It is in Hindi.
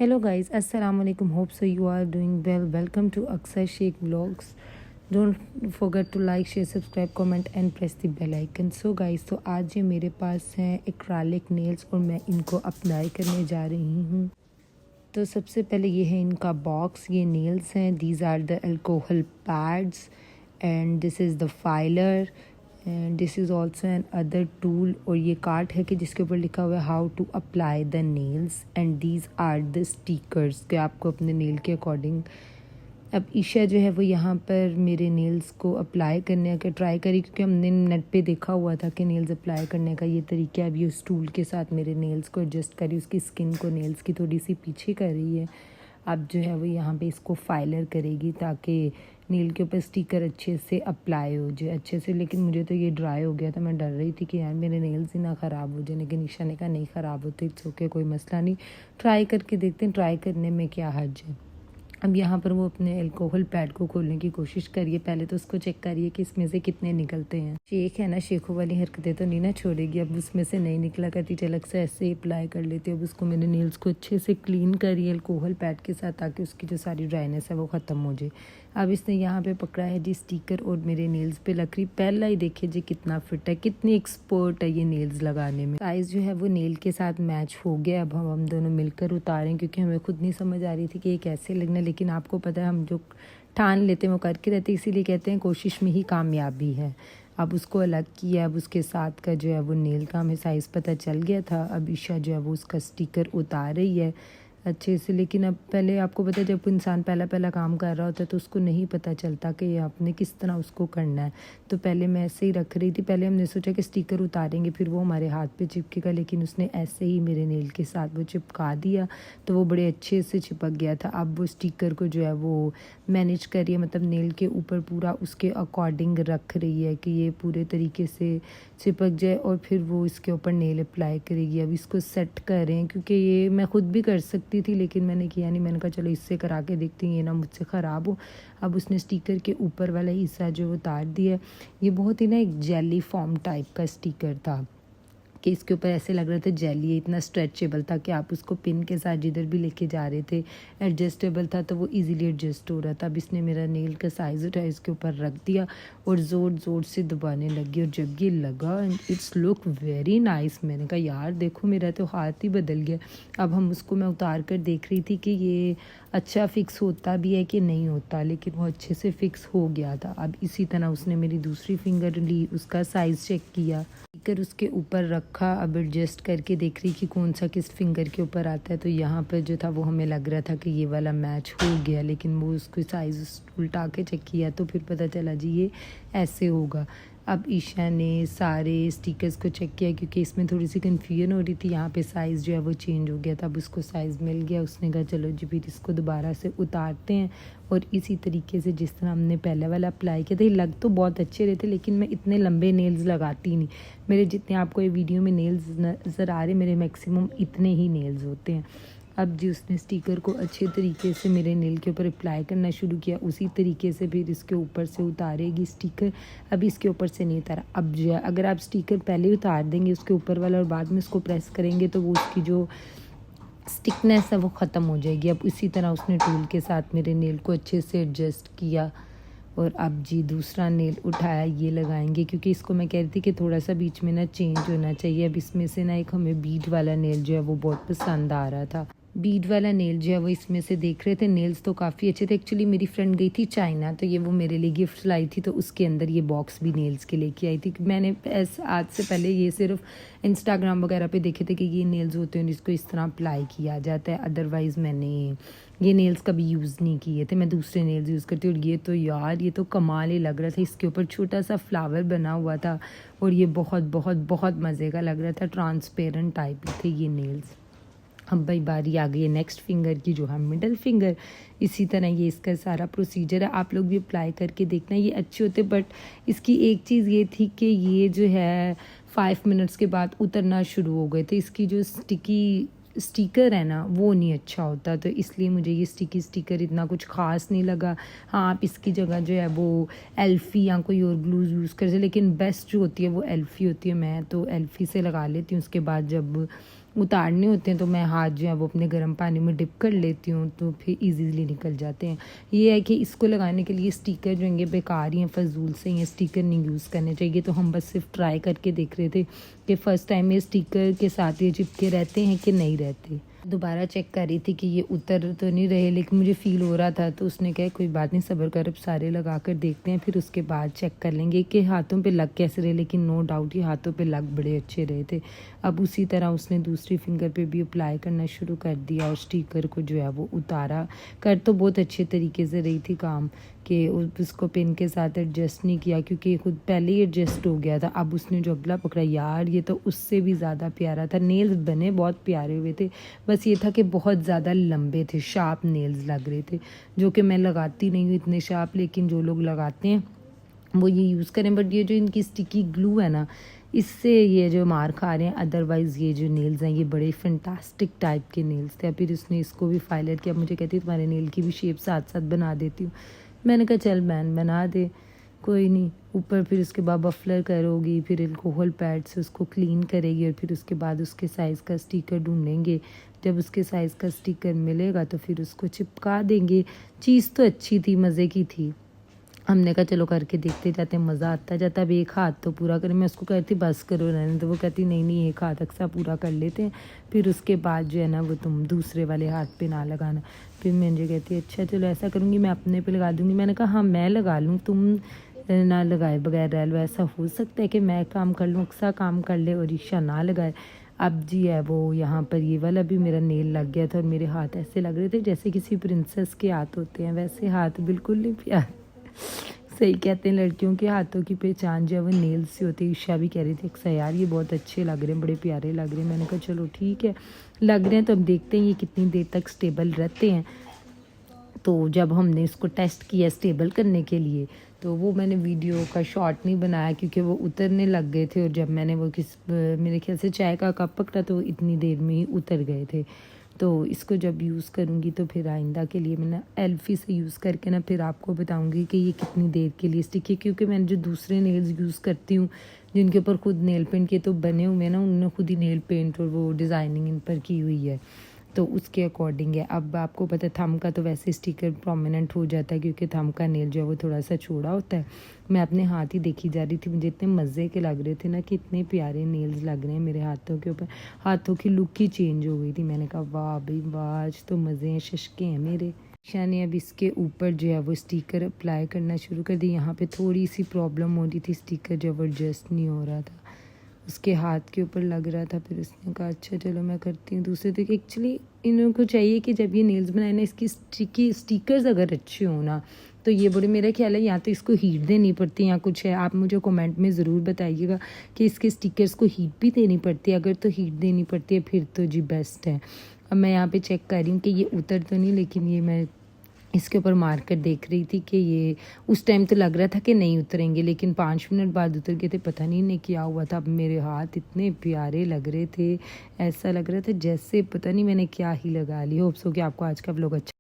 Hello guys, Assalamu alaikum. Hope so you are doing well. Welcome to Aksar Sheikh Vlogs. Don't forget to like, share, subscribe, comment and press the bell icon. So guys, तो आज ये मेरे पास हैं एक्रालिक नेल्स और मैं इनको अप्लाई करने जा रही हूँ। तो सबसे पहले ये है इनका बॉक्स। ये नेल्स हैं। These are the alcohol pads and this is the filer and this is also an other tool. और ये कार्ड है कि जिसके ऊपर लिखा हुआ है how to apply the nails and these are the stickers कि आपको अपने नेल के अकॉर्डिंग। अब ईशा जो है वो यहाँ पर मेरे नेल्स को अप्लाई करने का ट्राई करी, क्योंकि हमने नेट पे देखा हुआ था कि नेल्स अप्लाई करने का ये तरीका। अब ये उस टूल के साथ मेरे नेल्स को एडजस्ट करी, उसकी स्किन को नेल्स की थोड़ी सी पीछे कर रही है। अब जो है वो यहाँ पे इसको फाइलर करेगी ताकि नेल के ऊपर स्टिकर अच्छे से अप्लाई हो जाए अच्छे से। लेकिन मुझे तो ये ड्राई हो गया था, मैं डर रही थी कि यार मेरे नेल्स ही ना ख़राब हो जाए, लेकिन ईशा ने कहा नहीं ख़राब होते, इट्स ओके, कोई मसला नहीं, ट्राई करके देखते हैं, ट्राई करने में क्या हर्ज है। अब यहाँ पर वो अपने अल्कोहल पैड को खोलने की कोशिश करिए। पहले तो उसको चेक करिए कि इसमें से कितने निकलते हैं। शेख है ना, शेखों वाली हरकतें तो नहीं ना छोड़ेगी। अब उसमें से नहीं निकला करती, चलक से ऐसे ही अप्लाई कर लेती है। अब उसको मैंने नेल्स को अच्छे से क्लीन करिए अल्कोहल पैड के साथ ताकि उसकी जो सारी ड्राइनेस है वो ख़त्म हो जाए। अब इसने यहाँ पे पकड़ा है जी स्टिकर और मेरे नेल्स पे लग रही। पहला ही देखिए जी कितना फिट है, कितनी एक्सपर्ट है ये नेल्स लगाने में। साइज़ जो है वो नेल के साथ मैच हो गया। अब हम दोनों मिलकर उतारें, क्योंकि हमें खुद नहीं समझ आ रही थी कि ये कैसे लगना। लेकिन आपको पता है हम जो ठान लेते हैं वो करके रहते हैं, इसीलिए कहते हैं कोशिश में ही कामयाबी है। अब उसको अलग किया। अब उसके साथ का जो है वो नेल का हमें साइज़ पता चल गया था। अब ईशा जो है वो उसका स्टिकर उतार रही है अच्छे से। लेकिन अब पहले आपको पता है जब इंसान पहला काम कर रहा होता है तो उसको नहीं पता चलता कि आपने किस तरह उसको करना है। तो पहले मैं ऐसे ही रख रही थी। पहले हमने सोचा कि स्टिकर उतारेंगे फिर वो हमारे हाथ पे चिपकेगा, लेकिन उसने ऐसे ही मेरे नेल के साथ वो चिपका दिया तो वो बड़े अच्छे से चिपक गया था। अब वो स्टिकर को जो है वो मैनेज करिए, मतलब नेल के ऊपर पूरा उसके अकॉर्डिंग रख रही है कि ये पूरे तरीके से चिपक जाए और फिर वो इसके ऊपर नेल अप्लाई करेगी। अब इसको सेट करें, क्योंकि ये मैं खुद भी कर सकती थी लेकिन मैंने किया नहीं। मैंने कहा चलो इससे करा के देखती हूँ, ये ना मुझसे ख़राब हो। अब उसने स्टिकर के ऊपर वाला हिस्सा जो उतार दिया। ये बहुत ही ना एक जेली फॉर्म टाइप का स्टिकर था कि इसके ऊपर ऐसे लग रहा था जेली है, इतना स्ट्रेचेबल था कि आप उसको पिन के साथ जिधर भी लेके जा रहे थे, एडजस्टेबल था तो वो इजीली एडजस्ट हो रहा था। अब इसने मेरा नेल का साइज़ उठाया, इसके ऊपर रख दिया और ज़ोर से दबाने लगी। और जब ये लगा इट्स लुक वेरी नाइस। मैंने कहा यार देखो मेरा तो हाथ ही बदल गया। अब हम उसको मैं उतार कर देख रही थी कि ये अच्छा फिक्स होता भी है कि नहीं होता, लेकिन वो अच्छे से फिक्स हो गया था। अब इसी तरह उसने मेरी दूसरी फिंगर ली, उसका साइज़ चेक किया, कर उसके ऊपर रखा। अब एडजस्ट करके देख रही कि कौन सा किस फिंगर के ऊपर आता है। तो यहाँ पर जो था वो हमें लग रहा था कि ये वाला मैच हो गया, लेकिन वो उसको साइज़ उल्टा के चेक किया तो फिर पता चला जी ये ऐसे होगा। अब ईशा ने सारे स्टिकर्स को चेक किया, क्योंकि इसमें थोड़ी सी कन्फ्यूजन हो रही थी। यहाँ पे साइज़ जो है वो चेंज हो गया था। अब उसको साइज़ मिल गया। उसने कहा चलो जी फिर इसको दोबारा से उतारते हैं और इसी तरीके से जिस तरह हमने पहले वाला अप्लाई किया था। ये लग तो बहुत अच्छे रहे थे, लेकिन मैं इतने लंबे नेल्स लगाती नहीं। मेरे जितने आपको ये वीडियो में नेल्स नज़र आ रहे, मेरे मैक्सिमम इतने ही नेल्स होते हैं। अब जी उसने स्टिकर को अच्छे तरीके से मेरे नेल के ऊपर अप्लाई करना शुरू किया। उसी तरीके से फिर इसके ऊपर से उतारेगी स्टिकर। अब इसके ऊपर से नहीं उतारा। अब जो अगर आप स्टिकर पहले ही उतार देंगे उसके ऊपर वाला और बाद में उसको प्रेस करेंगे तो वो उसकी जो स्टिकनेस है वो ख़त्म हो जाएगी। अब इसी तरह उसने टूल के साथ मेरे नेल को अच्छे से एडजस्ट किया। और अब जी दूसरा नेल उठाया, ये लगाएंगे, क्योंकि इसको मैं कह रही थी कि थोड़ा सा बीच में ना चेंज होना चाहिए। अब इसमें से ना एक हमें बीड वाला नेल जो है वो बहुत पसंद आ रहा था। बीड वाला नेल जो है वो इसमें से देख रहे थे। नेल्स तो काफ़ी अच्छे थे। एक्चुअली मेरी फ्रेंड गई थी चाइना, तो ये वो मेरे लिए गिफ्ट लाई थी, तो उसके अंदर ये बॉक्स भी नेल्स के लेके आई थी। मैंने आज से पहले ये सिर्फ इंस्टाग्राम वगैरह पे देखे थे कि ये नेल्स होते हैं जिसको इस तरह अप्लाई किया जाता है। अदरवाइज़ मैंने ये नेल्स कभी यूज़ नहीं किए थे। मैं दूसरे नेल्स यूज़ करती हूँ। और ये तो यार ये तो कमाल ही लग रहा था। इसके ऊपर छोटा सा फ्लावर बना हुआ था और ये बहुत बहुत बहुत मज़े का लग रहा था। ट्रांसपेरेंट टाइप थे ये नेल्स। अब भाई बारी आ गई है नेक्स्ट फिंगर की, जो है मिडल फिंगर। इसी तरह ये इसका सारा प्रोसीजर है। आप लोग भी अप्लाई करके देखना, ये अच्छे होते। बट इसकी एक चीज़ ये थी कि ये जो है 5 मिनट्स के बाद उतरना शुरू हो गए थे। इसकी जो स्टिकर है ना वो नहीं अच्छा होता, तो इसलिए मुझे ये स्टिकर इतना कुछ ख़ास नहीं लगा। हाँ आप इसकी जगह जो है वो एल्फ़ी या कोई और ग्लूज़ यूज़ कर सकते, लेकिन बेस्ट जो होती है वो एल्फ़ी होती है। मैं तो एल्फ़ी से लगा लेती हूँ। उसके बाद जब उतारने होते हैं तो मैं हाथ जो है वो अपने गर्म पानी में डिप कर लेती हूँ, तो फिर इजीली निकल जाते हैं। ये है कि इसको लगाने के लिए स्टिकर जो हैं बेकार ही हैं, फजूल से ये स्टिकर नहीं यूज़ करने चाहिए। तो हम बस सिर्फ ट्राई करके देख रहे थे कि फ़र्स्ट टाइम ये स्टिकर के साथ ये चिपके रहते हैं कि नहीं रहते। दोबारा चेक कर रही थी कि ये उतर तो नहीं रहे, लेकिन मुझे फ़ील हो रहा था। तो उसने कहा कोई बात नहीं, सब्र कर, अब सारे लगा कर देखते हैं, फिर उसके बाद चेक कर लेंगे कि हाथों पे लग कैसे रहे। लेकिन नो डाउट ये हाथों पे लग बड़े अच्छे रहे थे। अब उसी तरह उसने दूसरी फिंगर पे भी अप्लाई करना शुरू कर दिया और स्टिकर को जो है वो उतारा। कर तो बहुत अच्छे तरीके से रही थी काम, कि उसको पिन के साथ एडजस्ट नहीं किया क्योंकि खुद पहले ही एडजस्ट हो गया था। अब उसने जो अगला पकड़ा, यार ये तो उससे भी ज़्यादा प्यारा था। नेल्स बने बहुत प्यारे हुए थे, बस ये था कि बहुत ज़्यादा लंबे थे, शार्प नेल्स लग रहे थे, जो कि मैं लगाती नहीं हूँ इतने शार्प। लेकिन जो लोग लगाते हैं वो ये यूज़ करें। बट ये जो इनकी स्टिकी ग्लू है ना, इससे ये जो मार खा रहे हैं। अदरवाइज़ ये जो नेल्स हैं ये बड़े फैंटास्टिक टाइप के नेल्स थे। फिर उसने इसको भी फाइलर किया, मुझे कहती तुम्हारे नेल की भी शेप साथ साथ बना देती हूँ। मैंने कहा चल बहन बना दे, कोई नहीं। ऊपर फिर उसके बाद बफलर करोगी, फिर अल्कोहल पैड से उसको क्लीन करेगी, और फिर उसके बाद उसके साइज़ का स्टिकर ढूंढेंगे। जब उसके साइज़ का स्टिकर मिलेगा तो फिर उसको चिपका देंगे। चीज़ तो अच्छी थी, मज़े की थी। हमने कहा चलो करके देखते जाते हैं, मज़ा आता जाता। अब एक हाथ तो पूरा करें, मैं उसको कहती बस करो रहने, तो वो कहती नहीं नहीं एक हाथ अक्सा पूरा कर लेते हैं, फिर उसके बाद जो है ना वो तुम दूसरे वाले हाथ पे ना लगाना। फिर मुझे कहती अच्छा चलो ऐसा करूँगी, मैं अपने पे लगा दूँगी। मैंने कहा हाँ मैं लगा लूँ, तुम ना लगाए बगैर रह लो। ऐसा हो सकता है कि मैं काम कर लूँ, अक्सा काम कर ले और ईशा ना लगाए। अब जी है वो यहाँ पर ये वाला भी मेरा नेल लग गया था और मेरे हाथ ऐसे लग रहे थे जैसे किसी प्रिंसेस के हाथ होते हैं, वैसे हाथ बिल्कुल नहीं प्यार। सही कहते हैं, लड़कियों के हाथों की पहचान जो है वो नेल्स से होती है। ईशा भी कह रही थी अक्सर यार ये बहुत अच्छे लग रहे हैं, बड़े प्यारे लग रहे हैं। मैंने कहा चलो ठीक है, लग रहे हैं तो अब देखते हैं ये कितनी देर तक स्टेबल रहते हैं। तो जब हमने इसको टेस्ट किया स्टेबल करने के लिए, तो वो मैंने वीडियो का शॉट नहीं बनाया क्योंकि वो उतरने लग गए थे। और जब मैंने वो मेरे ख्याल से चाय का कप पकड़ा तो इतनी देर में ही उतर गए थे। तो इसको जब यूज़ करूँगी तो फिर आइंदा के लिए मैं एल्फी से यूज़ करके ना फिर आपको बताऊँगी कि ये कितनी देर के लिए स्टिक है। क्योंकि मैंने जो दूसरे नेल्स यूज़ करती हूँ जिनके ऊपर खुद नेल पेंट के तो बने हुए हैं ना, उन्होंने खुद ही नेल पेंट और वो डिज़ाइनिंग इन पर की हुई है, तो उसके अकॉर्डिंग है। अब आपको पता है थंब का तो वैसे स्टिकर प्रोमिनेंट हो जाता है क्योंकि थंब का नेल जो है वो थोड़ा सा छोड़ा होता है। मैं अपने हाथ ही देखी जा रही थी, मुझे इतने मज़े के लग रहे थे ना कि इतने प्यारे नेल्स लग रहे हैं मेरे हाथों के ऊपर। हाथों की लुक ही चेंज हो गई थी। मैंने कहा वाह भाई वाह, आज तो मज़े हैं, शशके हैं मेरे। ईशा ने अब इसके ऊपर जो है वो स्टिकर अप्लाई करना शुरू कर दी। यहाँ पे थोड़ी सी प्रॉब्लम हो रही थी, स्टिकर जो एडजस्ट नहीं हो रहा था, उसके हाथ के ऊपर लग रहा था। फिर उसने कहा अच्छा चलो मैं करती हूँ दूसरे तरीके। एक्चुअली इन को चाहिए कि जब ये नेल्स बनाए ना, इसकी स्टिकर्स अगर अच्छे हो ना, तो ये बड़े, मेरा ख्याल है या तो इसको हीट देनी पड़ती है या कुछ है। आप मुझे कमेंट में ज़रूर बताइएगा कि इसके स्टिकर्स को हीट भी देनी पड़ती है। अगर तो हीट देनी पड़ती है फिर तो जी बेस्ट है। अब मैं यहाँ पे चेक कर रही हूँ कि ये उतर तो नहीं, लेकिन ये मैं इसके ऊपर मार कर देख रही थी कि ये उस टाइम तो लग रहा था कि नहीं उतरेंगे, लेकिन 5 मिनट बाद उतर गए थे। पता नहीं इन्हें क्या हुआ था। अब मेरे हाथ इतने प्यारे लग रहे थे, ऐसा लग रहा था जैसे पता नहीं मैंने क्या ही लगा ली। होप्स हो कि आपको आज का व्लॉग अच्छा